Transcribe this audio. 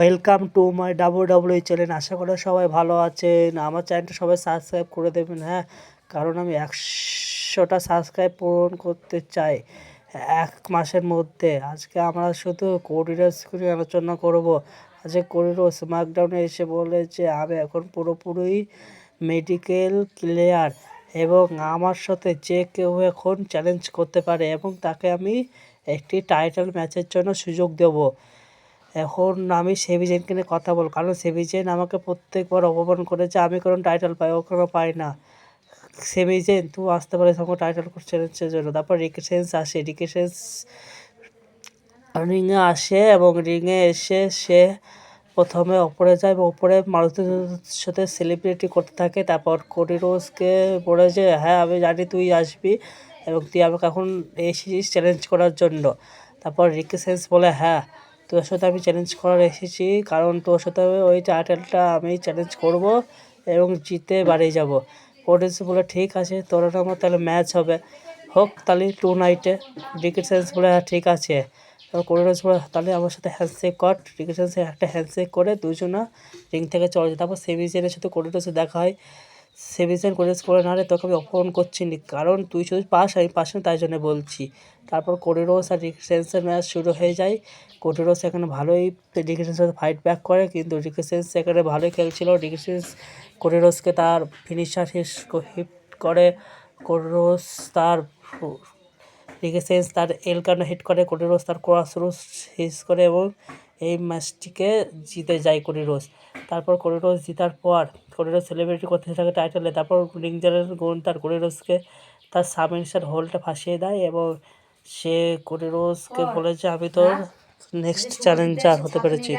Welcome to my WWE channel. আশা করি সবাই ভালো আছেন। আমার চ্যানেলটা সবাই সাবস্ক্রাইব করে দেবেন, হ্যাঁ, কারণ আমি 100টা সাবস্ক্রাইব পূরণ করতে চাই 1 মাসের মধ্যে। আজকে আমরা শুধু কোরিডোর নিয়ে আলোচনা করব। আজকে কোরিডোর স্ম্যাকডাউনে এসে বলে যে আমি এখন পুরোপুরি মেডিকেল ক্লিয়ার এবং আমার সাথে যে কেউ এখন চ্যালেঞ্জ করতে পারে এবং তাকে আমি একটি টাইটেল ম্যাচের জন্য সুযোগ দেবো। এখন আমি সেভিজেনকে নিয়ে কথা বলবো, কারণ সেভিজেন আমাকে প্রত্যেকবার অপমান করেছে। আমি কোনো টাইটেল পাই, ও কোনো পাই না। সেভিজেন তুই আসতে পারিস আমাকে টাইটেল চ্যালেঞ্জের জন্য। তারপর রিকেসেন্স আসে, রিকেসেন্স রিংয়ে আসে এবং রিংয়ে এসে সে প্রথমে ওপরে যায় এবং ওপরে মানুষদের সাথে সেলিব্রিটি করতে থাকে। তারপর কোডি রোজকে বলে যে হ্যাঁ আমি জানি তুই আসবি এবং তুই আমাকে এখন এসেছিস চ্যালেঞ্জ করার জন্য। তারপর রিকেসেন্স বলে হ্যাঁ তোর সাথে আমি চ্যালেঞ্জ করার এসেছি, কারণ তোর সাথে ওই টাইটেলটা আমি চ্যালেঞ্জ করব এবং জিতে বাড়ি যাব। কোডিস বলে ঠিক আছে, তোর আমার তাহলে ম্যাচ হবে, হোক তাহলে 2 নাইটে। রিকেসেন্স বলে হ্যাঁ ঠিক আছে। কোরিডোর বলে তাহলে আমার সাথে হ্যান্ডশেক কর। রিকেসেন্স একটা হ্যান্ডশেক করে দুজনা রিং থেকে চলে যায়। তারপর সেভিজেনের সাথে কোরিডোসে দেখা হয়। সেভিজেন কোরিডোস করে না রে, তোকে আমি অপমান করছি নি, কারণ তুই শুধু পাস আমি পাস না, তাই জন্য বলছি। তারপর কোরিডোস আর রিকেসেন্সের ম্যাচ শুরু হয়ে যায়। কোরিডোস এখানে ভালোই রিকেসেন্সের সাথে ফাইট ব্যাক করে, কিন্তু রিকেসেন্স এখানে ভালোই খেলছিল। রিকেসেন্স কোরিডোসকে তার ফিনিশার হিট করে। কোরিডোস তার রিকেসেন্স তার এলকানো হিট করে, কোরিডোস তার ক্রস রোজ হিস করে এবং এই ম্যাচটিকে জিতে যায় কোরিডোস। তারপর কোরিডোস জিতার পর কোরিডোস সেলিব্রিটি করতে থাকে টাইটেলে। তারপর রিংজারের গুণ তার কোরিডোসকে তার সাবমিশন হোল্ডে ফাঁসিয়ে দেয় এবং সে কোরিডোসকে বলে যে আমি তোর নেক্সট চ্যালেঞ্জার হতে পেরেছি।